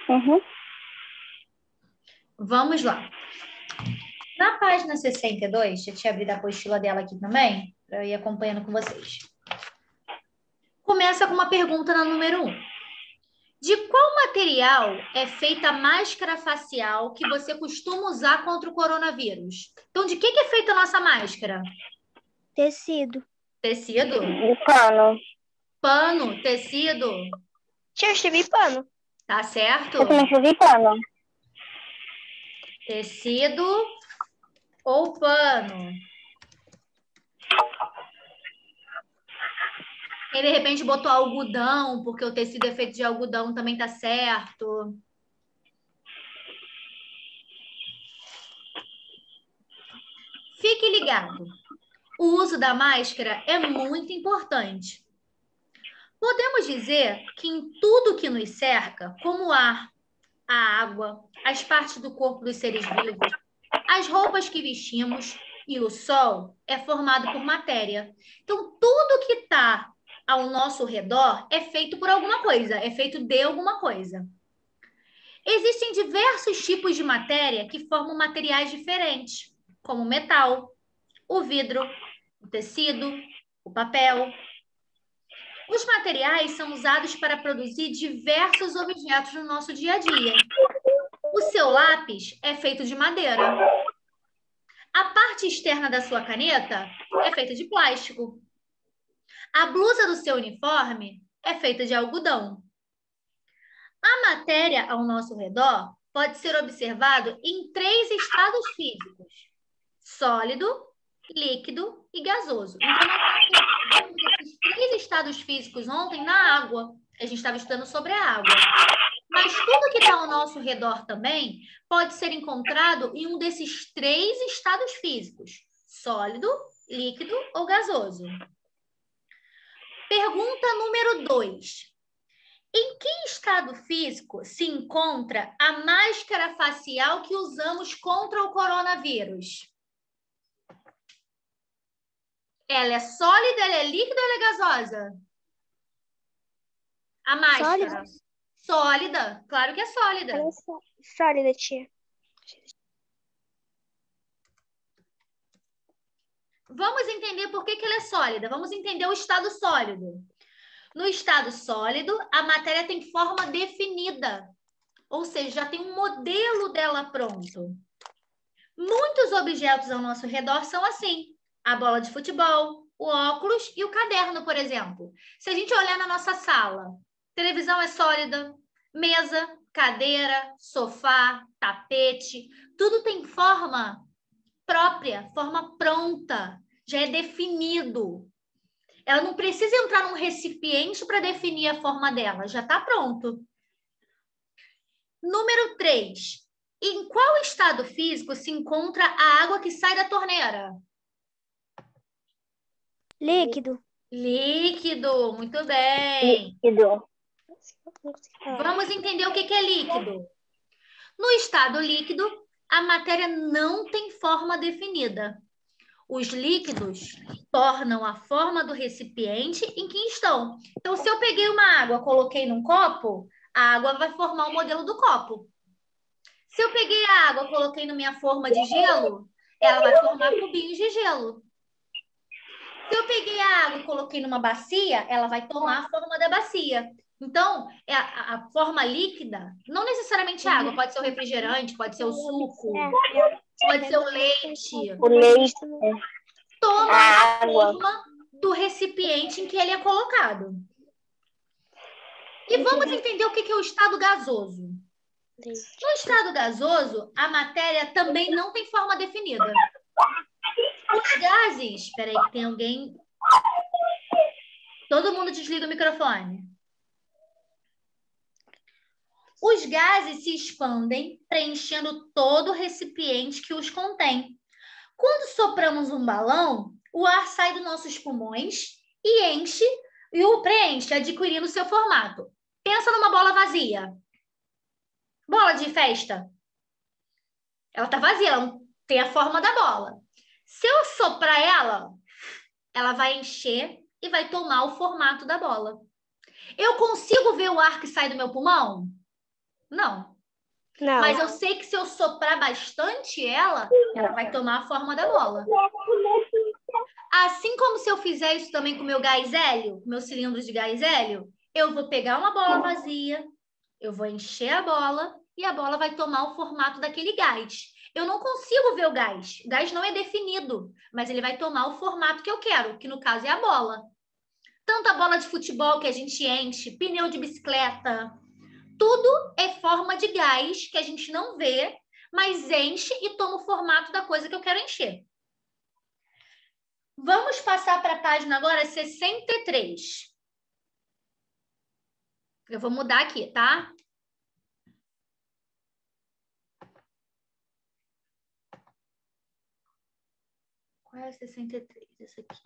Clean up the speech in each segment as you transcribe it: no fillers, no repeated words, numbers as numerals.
Uhum. Vamos lá. Na página 62, deixa eu abrir a apostila dela aqui também, para eu ir acompanhando com vocês. Começa com uma pergunta na número 1. De qual material é feita a máscara facial que você costuma usar contra o coronavírus? Então, de que é feita a nossa máscara? Tecido. Tecido? De pano. Pano, tecido? Tia, eu escrevi pano. Tá certo? Eu também escrevi pano. Tecido ou pano? Quem de repente botou algodão, porque o tecido é feito de algodão, também tá certo. Fique ligado. O uso da máscara é muito importante. Podemos dizer que em tudo que nos cerca, como o ar, a água, as partes do corpo dos seres vivos, as roupas que vestimos e o sol é formado por matéria. Então, tudo que está ao nosso redor é feito por alguma coisa, é feito de alguma coisa. Existem diversos tipos de matéria que formam materiais diferentes, como o metal, o vidro, o tecido, o papel. Os materiais são usados para produzir diversos objetos no nosso dia a dia. O seu lápis é feito de madeira. A parte externa da sua caneta é feita de plástico. A blusa do seu uniforme é feita de algodão. A matéria ao nosso redor pode ser observado em 3 estados físicos: sólido, líquido e gasoso. Então, nós vimos esses 3 estados físicos ontem na água. A gente estava estudando sobre a água. Mas tudo que está ao nosso redor também pode ser encontrado em um desses 3 estados físicos: sólido, líquido ou gasoso. Pergunta número 2. Em que estado físico se encontra a máscara facial que usamos contra o coronavírus? Ela é sólida, ela é líquida ou ela é gasosa? A máscara. Sólida. Claro que é sólida. Ela é sólida, tia. Vamos entender por que ela é sólida. Vamos entender o estado sólido. No estado sólido, a matéria tem forma definida. Ou seja, já tem um modelo dela pronto. Muitos objetos ao nosso redor são assim. A bola de futebol, o óculos e o caderno, por exemplo. Se a gente olhar na nossa sala, televisão é sólida, mesa, cadeira, sofá, tapete, tudo tem forma própria, forma pronta, já é definido. Ela não precisa entrar num recipiente para definir a forma dela, já está pronto. Número 3. Em qual estado físico se encontra a água que sai da torneira? Líquido. Líquido, muito bem. Líquido. Vamos entender o que é líquido. No estado líquido, a matéria não tem forma definida. Os líquidos tornam a forma do recipiente em que estão. Então, se eu peguei uma água, coloquei num copo, a água vai formar o modelo do copo. Se eu peguei a água, coloquei na minha forma de gelo, ela vai formar cubinhos de gelo. Se eu peguei a água e coloquei numa bacia, ela vai tomar a forma da bacia. Então, a forma líquida, não necessariamente a água, pode ser o refrigerante, pode ser o suco, pode ser o leite. O leite. Toma A a água. forma do recipiente em que ele é colocado. E vamos entender o que é o estado gasoso. No estado gasoso, a matéria também não tem forma definida. Os gases... Espera aí que tem alguém... Todo mundo desliga o microfone. Os gases se expandem, preenchendo todo o recipiente que os contém. Quando sopramos um balão, o ar sai dos nossos pulmões e enche e o preenche, adquirindo seu formato. Pensa numa bola vazia. Bola de festa. Ela está vazia, ela não tem a forma da bola. Se eu soprar ela, ela vai encher e vai tomar o formato da bola. Eu consigo ver o ar que sai do meu pulmão? Não. Não. Mas eu sei que se eu soprar bastante ela vai tomar a forma da bola. Assim como se eu fizer isso também com o meu gás hélio, meu cilindro de gás hélio, eu vou pegar uma bola vazia, eu vou encher a bola e a bola vai tomar o formato daquele gás. Eu não consigo ver o gás. O gás não é definido, mas ele vai tomar o formato que eu quero, que no caso é a bola. Tanto a bola de futebol que a gente enche, pneu de bicicleta, tudo é forma de gás que a gente não vê, mas enche e toma o formato da coisa que eu quero encher. Vamos passar para a página agora 63. Eu vou mudar aqui, tá? Qual é a 63? Essa aqui.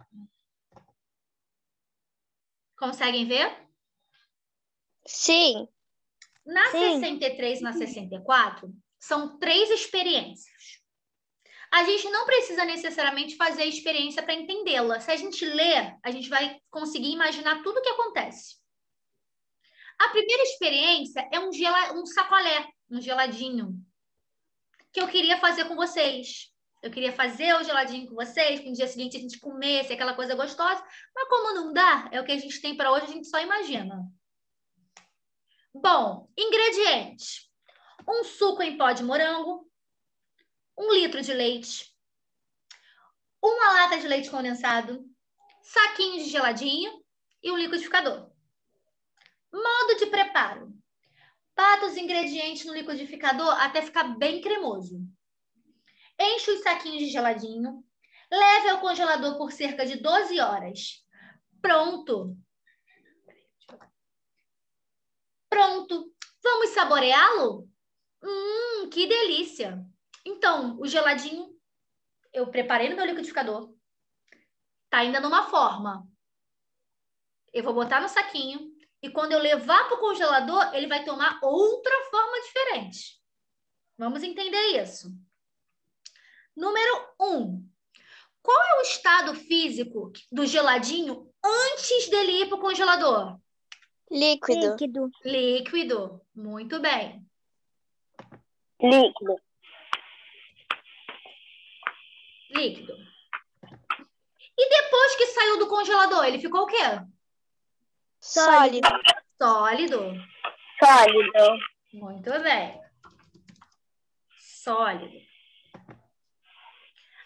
Conseguem ver? Sim. Na Sim. 63 e na 64, são 3 experiências. A gente não precisa necessariamente fazer a experiência para entendê-la. Se a gente ler, a gente vai conseguir imaginar tudo o que acontece. A primeira experiência é um sacolé, um geladinho, que eu queria fazer com vocês. Eu queria fazer o geladinho com vocês, que no dia seguinte a gente comesse aquela coisa gostosa, mas como não dá, é o que a gente tem para hoje, a gente só imagina. Bom, ingredientes. Um suco em pó de morango, 1 litro de leite, uma lata de leite condensado, saquinho de geladinho e um liquidificador. Modo de preparo. Bata os ingredientes no liquidificador até ficar bem cremoso. Enche os saquinhos de geladinho. Leve ao congelador por cerca de 12 horas. Pronto. Pronto. Vamos saboreá-lo? Que delícia. Então, o geladinho eu preparei no meu liquidificador. Tá ainda numa forma. Eu vou botar no saquinho e quando eu levar para o congelador, ele vai tomar outra forma diferente. Vamos entender isso. Número 1. Qual é o estado físico do geladinho antes dele ir para o congelador? Líquido. Líquido. Líquido. Muito bem. Líquido. Líquido. E depois que saiu do congelador, ele ficou o quê? Sólido. Sólido. Sólido. Muito bem. Sólido.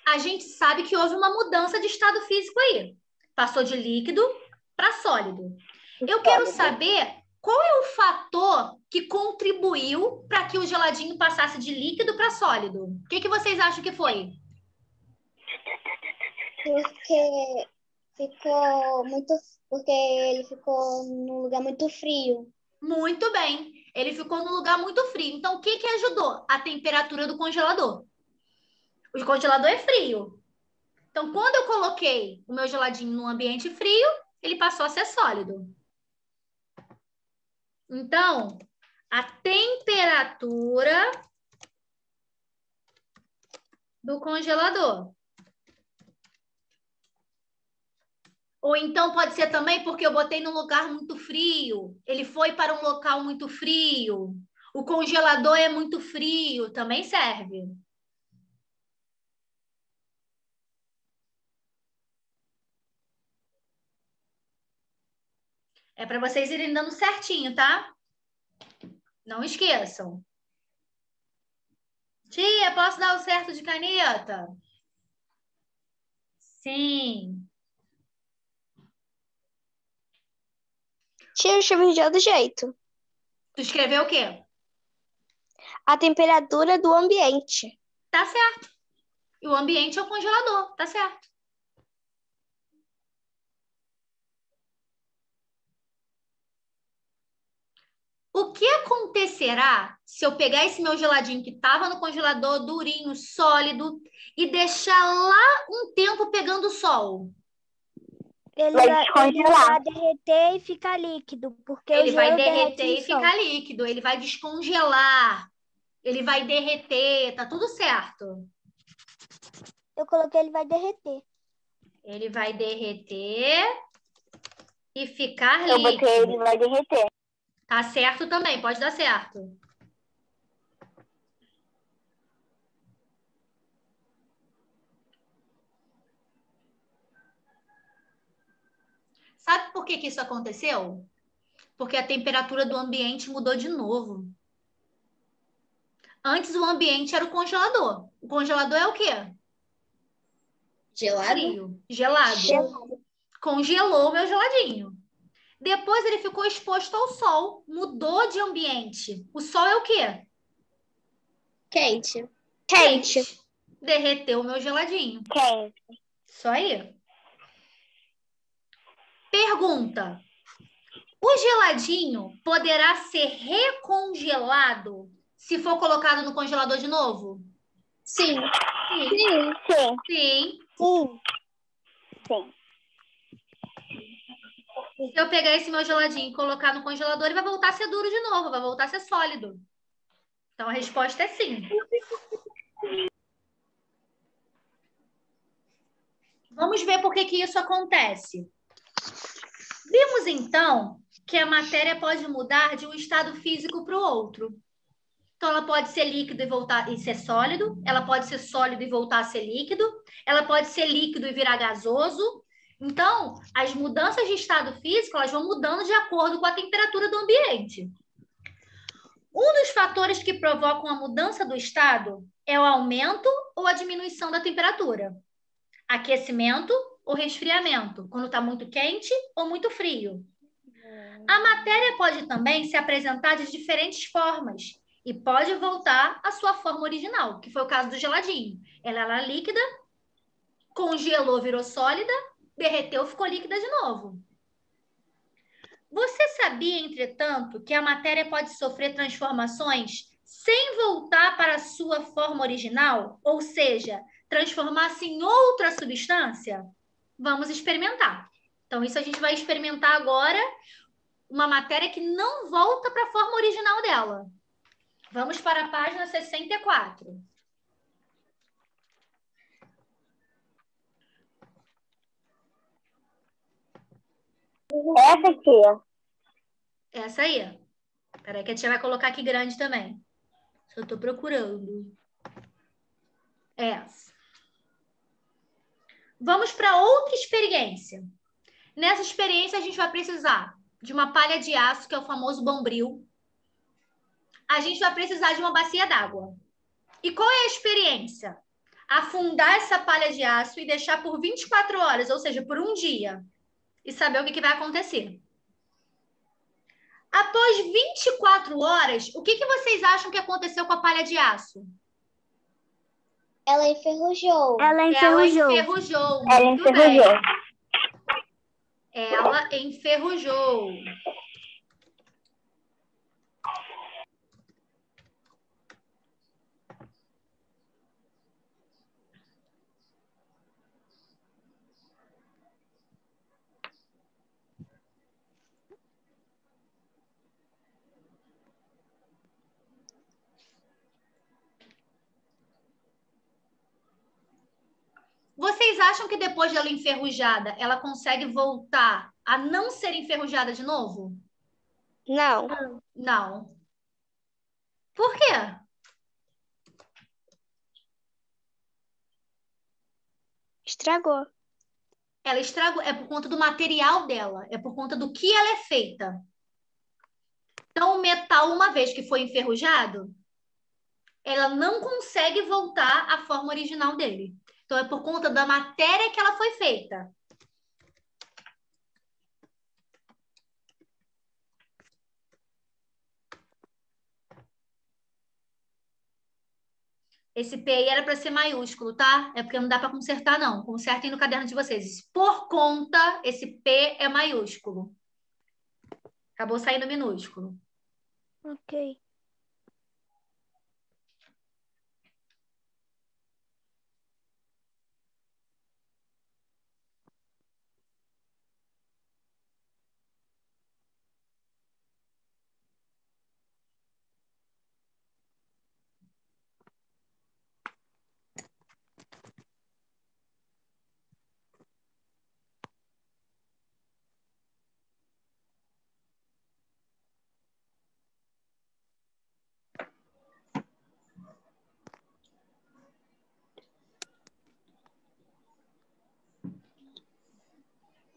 A gente sabe que houve uma mudança de estado físico aí. Passou de líquido para sólido. Eu quero saber qual é o fator que contribuiu para que o geladinho passasse de líquido para sólido. O que vocês acham que foi? Porque ele ficou num lugar muito frio. Muito bem. Ele ficou num lugar muito frio. Então, o que ajudou? A temperatura do congelador. O congelador é frio. Então, quando eu coloquei o meu geladinho num ambiente frio, ele passou a ser sólido. Então, a temperatura do congelador. Ou então pode ser também porque eu botei num lugar muito frio. Ele foi para um local muito frio. O congelador é muito frio. Também serve. É para vocês irem dando certinho, tá? Não esqueçam. Tia, posso dar o certo de caneta? Sim. Tia, eu escrevi de outro jeito. Tu escreveu o quê? A temperatura do ambiente. Tá certo. E o ambiente é o congelador, tá certo. O que acontecerá se eu pegar esse meu geladinho que estava no congelador, durinho, sólido, e deixar lá um tempo pegando sol? Ele vai derreter e ficar líquido, porque Ele o vai gelo derreter derrete e no sol. ficar líquido, ele vai descongelar, ele vai derreter, tá tudo certo. Eu coloquei ele vai derreter. Ele vai derreter e ficar Eu líquido. botei ele vai derreter. Tá certo também, pode dar certo. Sabe por que que isso aconteceu? Porque a temperatura do ambiente mudou de novo. Antes o ambiente era o congelador. O congelador é o quê? Gelado? Frio, gelado. Congelou o meu geladinho. Depois ele ficou exposto ao sol, mudou de ambiente. O sol é o quê? Quente. Derreteu o meu geladinho. Quente. Isso aí. Pergunta: o geladinho poderá ser recongelado se for colocado no congelador de novo? Sim. Sim. Sim. Sim. Sim. Sim. Se eu pegar esse meu geladinho e colocar no congelador, ele vai voltar a ser duro de novo, vai voltar a ser sólido. Então a resposta é sim. Vamos ver por que que isso acontece. Vimos então que a matéria pode mudar de um estado físico para o outro. Então ela pode ser líquido e voltar e ser sólido, ela pode ser sólido e voltar a ser líquido, ela pode ser líquido e virar gasoso. Então, as mudanças de estado físico, elas vão mudando de acordo com a temperatura do ambiente. Um dos fatores que provocam a mudança do estado é o aumento ou a diminuição da temperatura. Aquecimento ou resfriamento, quando está muito quente ou muito frio. A matéria pode também se apresentar de diferentes formas e pode voltar à sua forma original, que foi o caso do geladinho. Ela era líquida, congelou, virou sólida, derreteu, ficou líquida de novo. Você sabia, entretanto, que a matéria pode sofrer transformações sem voltar para a sua forma original? Ou seja, transformar-se em outra substância? Vamos experimentar. Então, isso a gente vai experimentar agora, uma matéria que não volta para a forma original dela. Vamos para a página 64. Essa aqui, ó. Essa aí. Peraí que a tia vai colocar aqui grande também. Só estou procurando. Essa. Vamos para outra experiência. Nessa experiência, a gente vai precisar de uma palha de aço, que é o famoso bombril. A gente vai precisar de uma bacia d'água. E qual é a experiência? Afundar essa palha de aço e deixar por 24 horas, ou seja, por um dia. E saber o que vai acontecer. Após 24 horas, o que vocês acham que aconteceu com a palha de aço? Ela enferrujou. Ela enferrujou. Ela Muito enferrujou. bem. Ela enferrujou. Vocês acham que depois dela enferrujada, ela consegue voltar a não ser enferrujada de novo? Não. Não. Por quê? Estragou. Ela estragou, é por conta do material dela, é por conta do que ela é feita. Então, o metal, uma vez que foi enferrujado, ela não consegue voltar à forma original dele. Então, é por conta da matéria que ela foi feita. Esse P aí era para ser maiúsculo, tá? É porque não dá para consertar, não. Consertem no caderno de vocês. Por conta, esse P é maiúsculo. Acabou saindo minúsculo. Ok.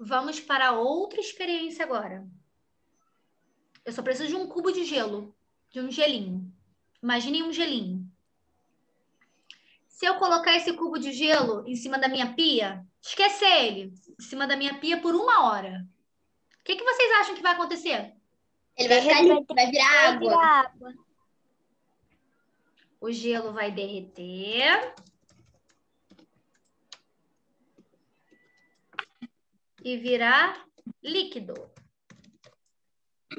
vamos para outra experiência agora. Eu só preciso de um cubo de gelo, de um gelinho. Imaginem um gelinho. Se eu colocar esse cubo de gelo em cima da minha pia, esquecer ele, em cima da minha pia por 1 hora, o que vocês acham que vai acontecer? Ele vai ficar líquido, vai virar água. água. O gelo vai derreter. E virar líquido.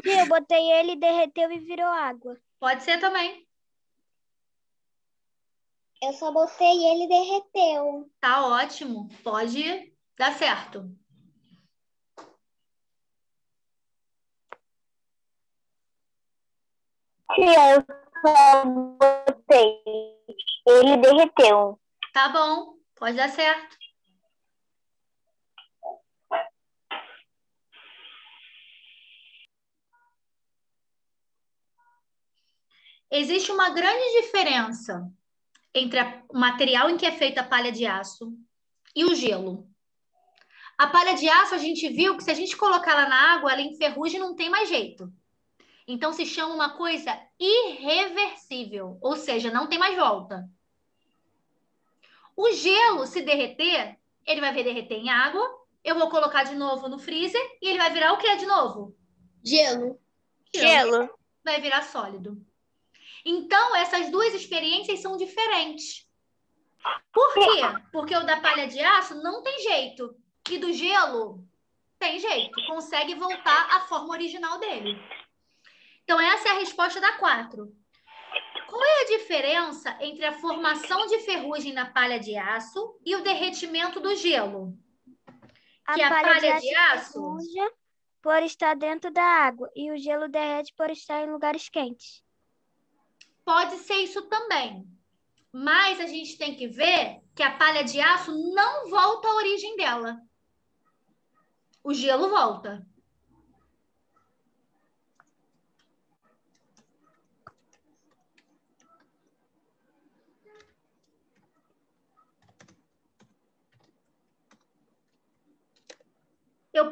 Sim, eu botei ele, derreteu e virou água. Pode ser também. Eu só botei ele e derreteu. Tá ótimo. Pode dar certo. Eu só botei. Ele derreteu. Tá bom. Pode dar certo. Existe uma grande diferença entre o material em que é feita a palha de aço e o gelo. A palha de aço, a gente viu que se a gente colocar ela na água, ela enferruja e não tem mais jeito. Então, se chama uma coisa irreversível, ou seja, não tem mais volta. O gelo, se derreter, ele vai derreter em água, eu vou colocar de novo no freezer e ele vai virar o que de novo? Gelo. Gelo. Vai virar sólido. Então, essas duas experiências são diferentes. Por quê? Porque o da palha de aço não tem jeito. E do gelo, tem jeito. Consegue voltar à forma original dele. Então, essa é a resposta da 4. Qual é a diferença entre a formação de ferrugem na palha de aço e o derretimento do gelo? Que a palha de aço ferruja por estar dentro da água e o gelo derrete por estar em lugares quentes. pode ser isso também. Mas a gente tem que ver que a palha de aço não volta à origem dela. O gelo volta.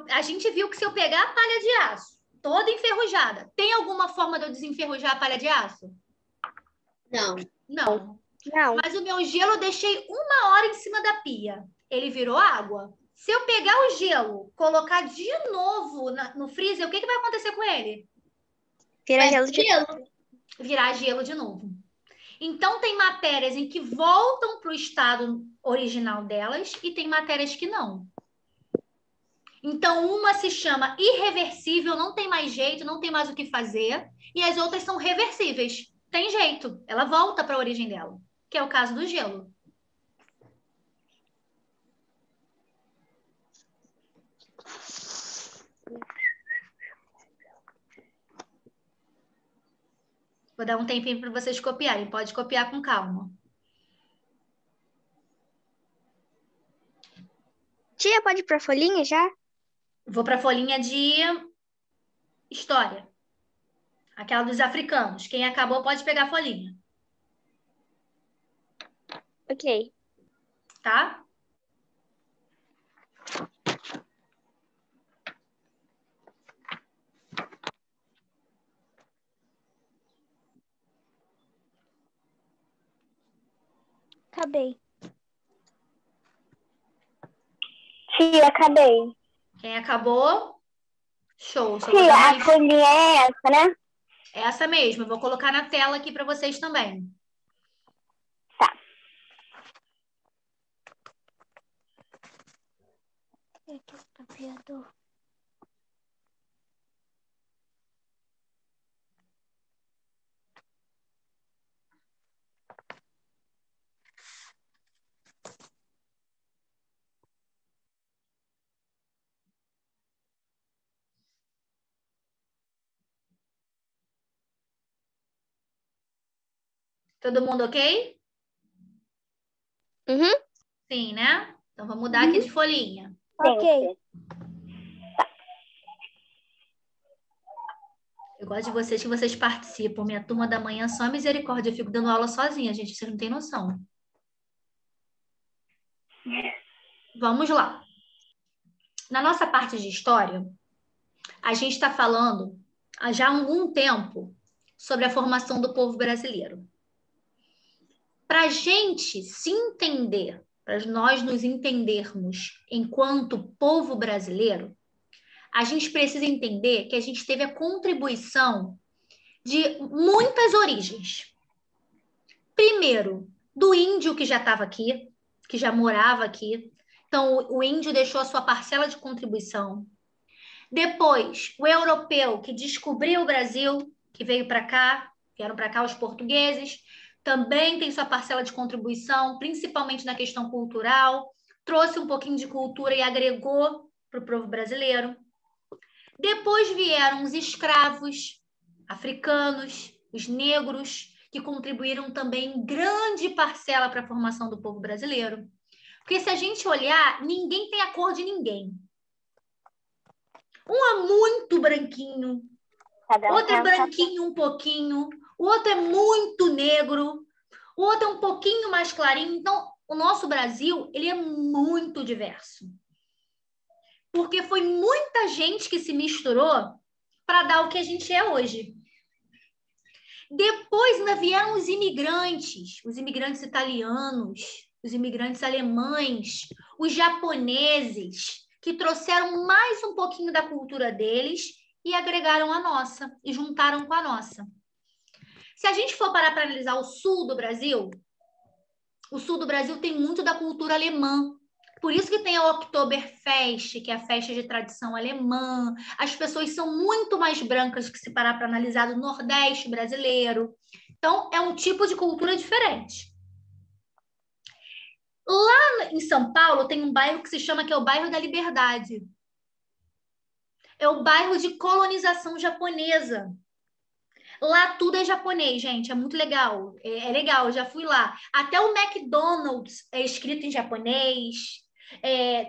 A gente viu que se eu pegar a palha de aço toda enferrujada, tem alguma forma de eu desenferrujar a palha de aço? Não. Não. Não. Mas o meu gelo eu deixei 1 hora em cima da pia. Ele virou água. Se eu pegar o gelo, colocar de novo no freezer, o que vai acontecer com ele? Vira Vai gelo. Virar gelo de novo. Então, tem matérias em que voltam para o estado original delas e tem matérias que não. Então, uma se chama irreversível, não tem mais jeito, não tem mais o que fazer, e as outras são reversíveis. Tem jeito, ela volta para a origem dela, que é o caso do gelo. Vou dar um tempinho para vocês copiarem, pode copiar com calma. Tia, pode ir para a folhinha já? Vou para a folhinha de história. Aquela dos africanos. Quem acabou pode pegar a folhinha. Ok. Tá? Acabei. Tia, acabei. Quem acabou? Show. Só vou Tia, dar a mais... folhinha é essa, né? Essa mesmo. Eu vou colocar na tela aqui para vocês também. Tá. Aqui o copiador. Todo mundo ok? Uhum. Sim, né? Então, vou mudar aqui de folhinha. Ok. Eu gosto de vocês que vocês participam. Minha turma da manhã só misericórdia. Eu fico dando aula sozinha, gente. Vocês não têm noção. Vamos lá. na nossa parte de história, a gente está falando há já algum tempo sobre a formação do povo brasileiro. Para a gente se entender, para nós nos entendermos enquanto povo brasileiro, a gente precisa entender que a gente teve a contribuição de muitas origens. Primeiro, do índio que já estava aqui, que já morava aqui. Então, o índio deixou a sua parcela de contribuição. Depois, o europeu que descobriu o Brasil, que veio para cá, vieram para cá os portugueses, também tem sua parcela de contribuição, principalmente na questão cultural, trouxe um pouquinho de cultura e agregou para o povo brasileiro. Depois vieram os escravos africanos, os negros, que contribuíram também em grande parcela para a formação do povo brasileiro. Porque se a gente olhar, ninguém tem a cor de ninguém. Um é muito branquinho, outro é branquinho um pouquinho, o outro é muito negro, o outro é um pouquinho mais clarinho. Então, o nosso Brasil, ele é muito diverso. Porque foi muita gente que se misturou para dar o que a gente é hoje. Depois ainda vieram os imigrantes italianos, os imigrantes alemães, os japoneses, que trouxeram mais um pouquinho da cultura deles e agregaram a nossa, e juntaram com a nossa. Se a gente for parar para analisar o sul do Brasil tem muito da cultura alemã. Por isso que tem a Oktoberfest, que é a festa de tradição alemã. As pessoas são muito mais brancas que se parar para analisar do Nordeste brasileiro. Então, é um tipo de cultura diferente. Lá em São Paulo tem um bairro que se chama, que é o bairro da Liberdade. É o bairro de colonização japonesa. Lá tudo é japonês, gente, é muito legal. É legal, eu já fui lá. Até o McDonald's é escrito em japonês.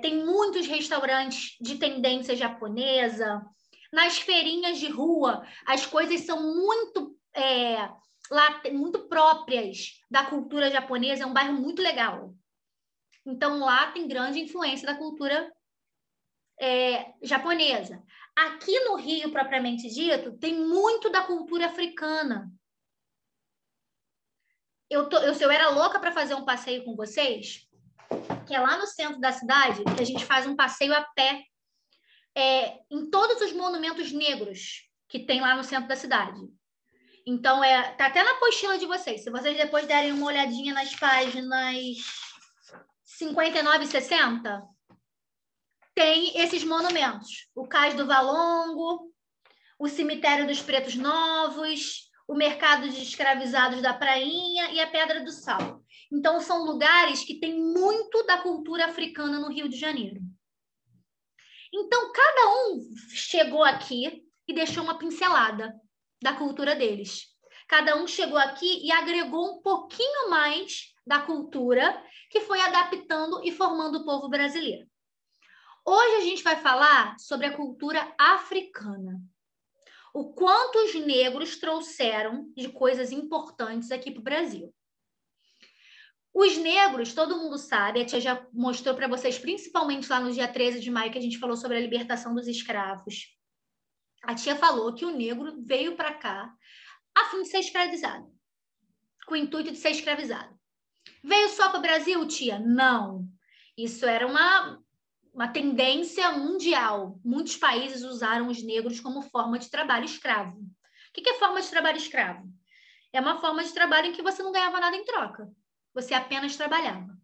Tem muitos restaurantes de tendência japonesa. Nas feirinhas de rua, as coisas são muito, muito próprias da cultura japonesa. É um bairro muito legal. Então, lá tem grande influência da cultura japonesa. Aqui no Rio, propriamente dito, tem muito da cultura africana. Eu era louca para fazer um passeio com vocês, que é lá no centro da cidade, que a gente faz um passeio a pé em todos os monumentos negros que tem lá no centro da cidade. Então, tá até na apostila de vocês. Se vocês depois derem uma olhadinha nas páginas 59 e 60, tem esses monumentos. O Cais do Valongo, o Cemitério dos Pretos Novos, o Mercado de Escravizados da Prainha e a Pedra do Sal. Então, são lugares que têm muito da cultura africana no Rio de Janeiro. Então, cada um chegou aqui e deixou uma pincelada da cultura deles. Cada um chegou aqui e agregou um pouquinho mais da cultura que foi adaptando e formando o povo brasileiro. Hoje a gente vai falar sobre a cultura africana. O quanto os negros trouxeram de coisas importantes aqui para o Brasil. Os negros, todo mundo sabe, a tia já mostrou para vocês, principalmente lá no dia 13 de maio, que a gente falou sobre a libertação dos escravos. A tia falou que o negro veio para cá a fim de ser escravizado, com o intuito de ser escravizado. Veio só para o Brasil, tia? Não. Isso era uma tendência mundial. Muitos países usaram os negros como forma de trabalho escravo. O que é forma de trabalho escravo? É uma forma de trabalho em que você não ganhava nada em troca. Você apenas trabalhava.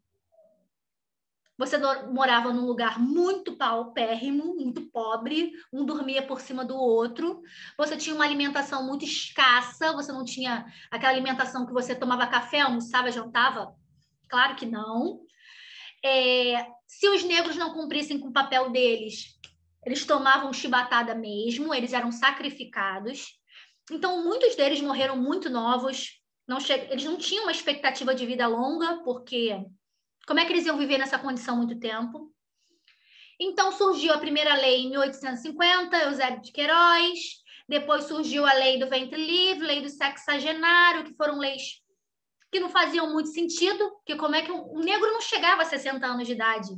Você morava num lugar muito paupérrimo, muito pobre, um dormia por cima do outro. Você tinha uma alimentação muito escassa, você não tinha aquela alimentação que você tomava café, almoçava, jantava? Claro que não. Se os negros não cumprissem com o papel deles, eles tomavam chibatada mesmo, eles eram sacrificados. Então, muitos deles morreram muito novos. Eles não tinham uma expectativa de vida longa, porque como é que eles iam viver nessa condição muito tempo? Então, surgiu a primeira lei em 1850, Eusébio de Queiroz. Depois surgiu a lei do ventre livre, lei do sexagenário, que foram leis que não faziam muito sentido, porque como é que um negro não chegava a 60 anos de idade?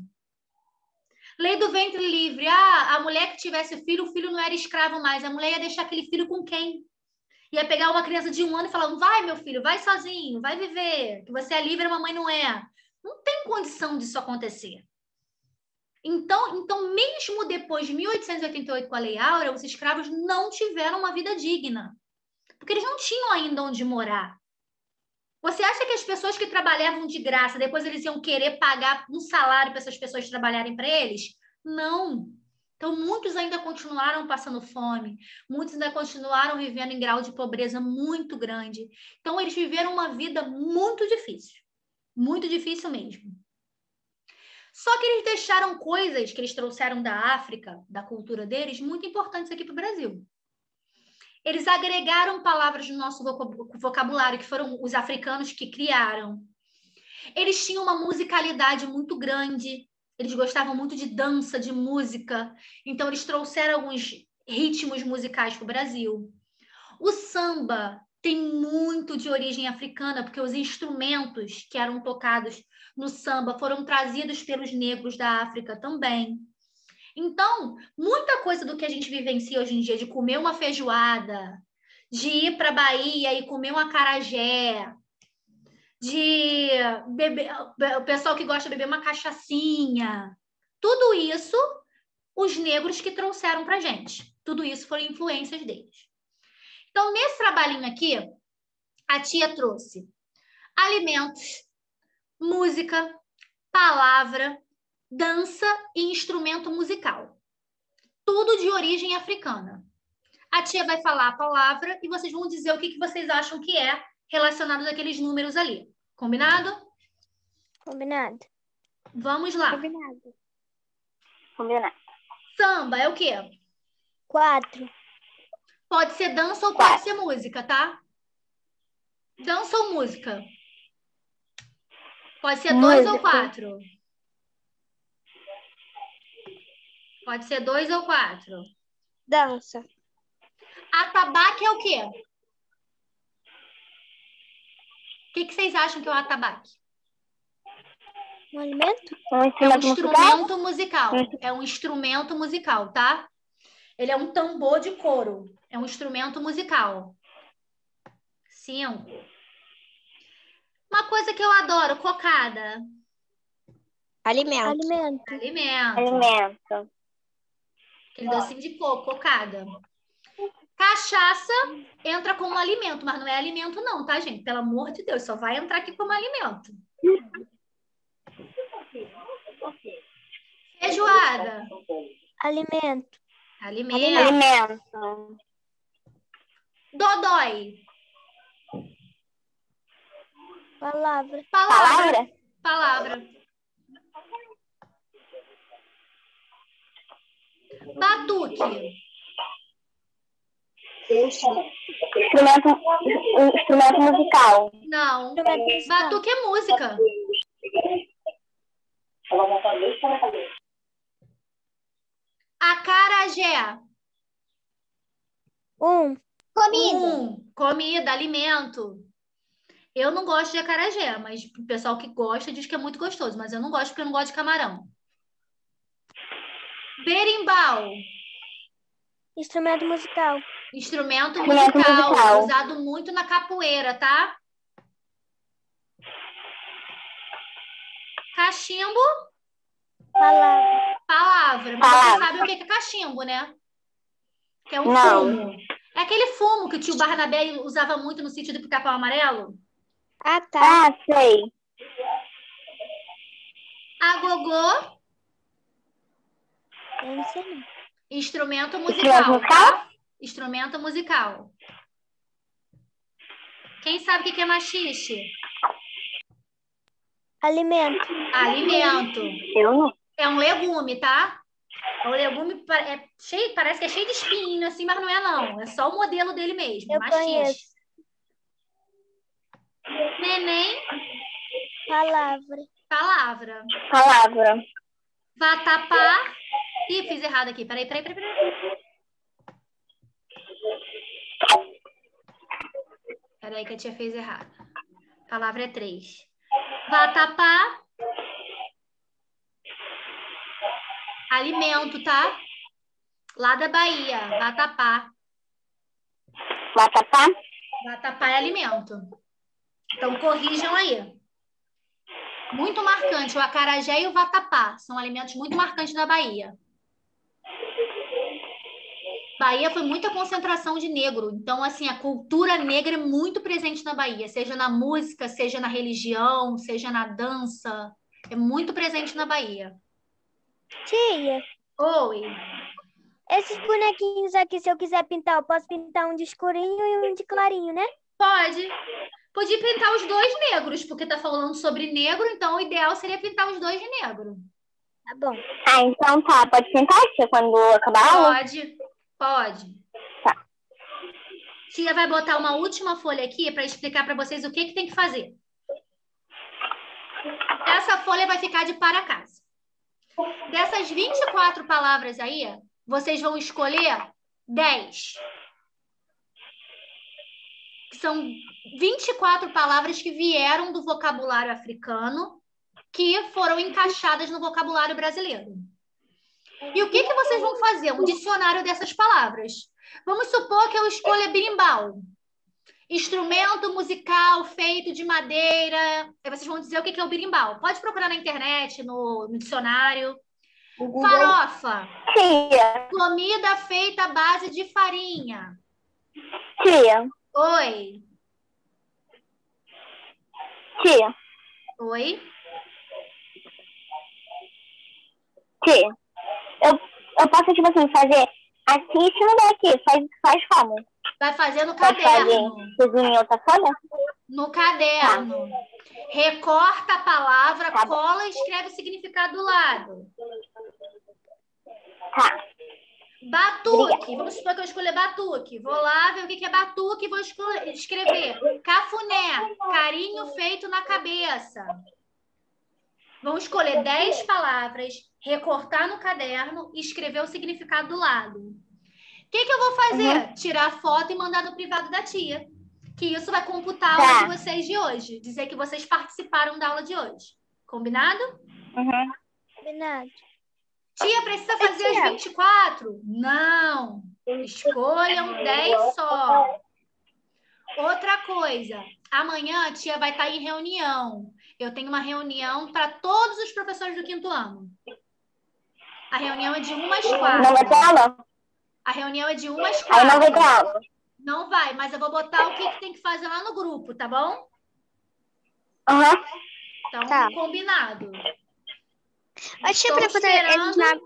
Lei do ventre livre. Ah, a mulher que tivesse filho, o filho não era escravo mais. A mulher ia deixar aquele filho com quem? Ia pegar uma criança de 1 ano e falar, vai, meu filho, vai sozinho, vai viver, que você é livre, a mamãe não é. Não tem condição disso acontecer. Então, mesmo depois de 1888, com a Lei Áurea, os escravos não tiveram uma vida digna, porque eles não tinham ainda onde morar. Você acha que as pessoas que trabalhavam de graça, depois eles iam querer pagar um salário para essas pessoas trabalharem para eles? Não. Então, muitos ainda continuaram passando fome, muitos ainda continuaram vivendo em grau de pobreza muito grande. Então, eles viveram uma vida muito difícil mesmo. Só que eles deixaram coisas que eles trouxeram da África, da cultura deles, muito importantes aqui para o Brasil. Eles agregaram palavras no nosso vocabulário, que foram os africanos que criaram. Eles tinham uma musicalidade muito grande, eles gostavam muito de dança, de música, então eles trouxeram alguns ritmos musicais para o Brasil. O samba tem muito de origem africana, porque os instrumentos que eram tocados no samba foram trazidos pelos negros da África também. Então, muita coisa do que a gente vivencia hoje em dia, de comer uma feijoada, de ir para a Bahia e comer um acarajé, de beber, o pessoal que gosta de beber uma cachaçinha, tudo isso, os negros que trouxeram para a gente. Tudo isso foram influências deles. Então, nesse trabalhinho aqui, a tia trouxe alimentos, música, palavra, dança e instrumento musical. Tudo de origem africana. A tia vai falar a palavra e vocês vão dizer o que vocês acham que é relacionado àqueles números ali. Combinado? Combinado. Vamos lá. Combinado. Samba é o quê? 4. Pode ser dança ou pode ser música, tá? Dança ou música? Pode ser 2 ou 4? Pode ser 2 ou 4? Dança. Atabaque é o quê? O que vocês acham que é o atabaque? Um alimento? É um instrumento musical. É um instrumento musical, tá? Ele é um tambor de couro. É um instrumento musical. 5. Uma coisa que eu adoro, cocada. Alimento. Alimento. Aquele docinho de coco, cocada. Cachaça entra como alimento, mas não é alimento não, tá, gente? Pelo amor de Deus, só vai entrar aqui como alimento. Feijoada. Alimento. Alimento. Dodói. Palavra. Batuque. Instrumento musical. Não. Batuque é música. Acarajé. Comida, alimento. Eu não gosto de acarajé, mas o pessoal que gosta diz que é muito gostoso, mas eu não gosto porque eu não gosto de camarão. Berimbau. Instrumento musical. Instrumento musical, usado muito na capoeira, tá? Cachimbo. Palavra. Mas você sabe o que é cachimbo, né? Que é um fumo. É aquele fumo que o tio Barnabé usava muito no sítio do Pica-Pau Amarelo. Ah, tá. Sei. Agogô. Eu não sei não. Instrumento musical, tá? Instrumento musical. Quem sabe o que é machixe? Alimento. Eu não. É um legume, tá? O legume parece que é cheio de espinho, assim, mas não é não. É só o modelo dele mesmo, Eu machixe. conheço. Neném. Palavra. Vatapá. Ih, fiz errado aqui. Peraí. Peraí que a tia fez errado. Palavra é 3. Vatapá. Alimento, tá? Lá da Bahia, vatapá. Vatapá? Vatapá é alimento. Então, corrijam aí. Muito marcante. O acarajé e o vatapá são alimentos muito marcantes da Bahia. Bahia foi muita concentração de negro. Então, assim, a cultura negra é muito presente na Bahia. Seja na música, seja na religião, seja na dança. É muito presente na Bahia. Tia, Oi. esses bonequinhos aqui, se eu quiser pintar, eu posso pintar um de escurinho e um de clarinho, né? Pode. Podia pintar os dois negros, porque tá falando sobre negro, então o ideal seria pintar os dois de negro. Tá bom. Ah, então tá. Pode pintar, tia, quando acabar a aula? Pode. Tá. Tia vai botar uma última folha aqui para explicar para vocês o que tem que fazer. Essa folha vai ficar de para casa. Dessas 24 palavras aí, vocês vão escolher 10. São 24 palavras que vieram do vocabulário africano, que foram encaixadas no vocabulário brasileiro. E o que vocês vão fazer? Um dicionário dessas palavras. Vamos supor que eu escolha berimbau. Instrumento musical feito de madeira. Aí vocês vão dizer o que é o berimbau. Pode procurar na internet, no dicionário. Farofa. Tia. Comida feita à base de farinha. Tia. Oi. Tia. Oi. Tia. Eu posso, tipo assim, fazer aqui em cima daqui. Faz como? Vai fazer no Pode caderno. fazer em outra folha? No caderno. Tá. Recorta a palavra, tá, cola e escreve o significado do lado. Tá. Batuque. Obrigada. Vamos supor que eu escolher batuque. Vou lá ver o que é batuque e vou escrever. Cafuné. Carinho feito na cabeça. Vamos escolher 10 palavras, recortar no caderno e escrever o significado do lado. O que eu vou fazer? Tirar foto e mandar no privado da tia. Que isso vai computar a aula de vocês de hoje. Dizer que vocês participaram da aula de hoje. Combinado? Combinado. Tia, precisa fazer as 24? Não. Escolham 10 só. Outra coisa. Amanhã a tia vai estar em reunião. Eu tenho uma reunião para todos os professores do 5º ano. A reunião é de 1 às 4. Não vai ter aula? A reunião é de 1 às 4. Aí não vai ter aula. Não vai, mas eu vou botar o que tem que fazer lá no grupo, tá bom? Então, tá. Combinado. Tia, pra esperando...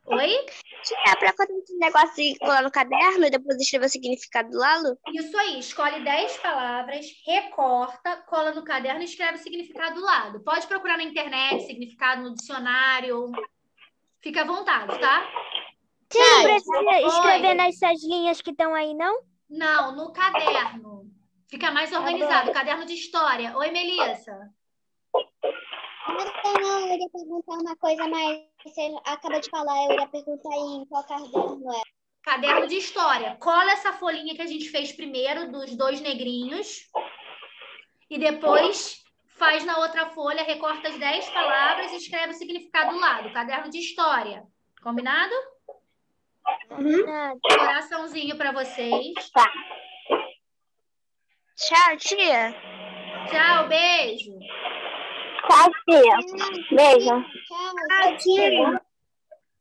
Oi? Tia, pra fazer esse negócio de colar no caderno e depois escrever o significado do lado? Isso aí, escolhe 10 palavras, recorta, cola no caderno e escreve o significado do lado. Pode procurar na internet, significado no dicionário. Fica à vontade, tá? Sim, não precisa escrever nessas linhas que estão aí, não? Não, no caderno. Fica mais organizado. Caderno de história. Oi, Melissa. Não, eu ia perguntar uma coisa, mas você acaba de falar, eu ia perguntar em qual caderno é. Caderno de história. Cola essa folhinha que a gente fez primeiro, dos 2 negrinhos. E depois faz na outra folha, recorta as 10 palavras e escreve o significado do lado. Caderno de história. Combinado? Coraçãozinho para vocês. Tá. Tchau, tia. Tchau, beijo. Tchau, tia. Beijo. Tchau, tia.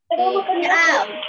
Tchau.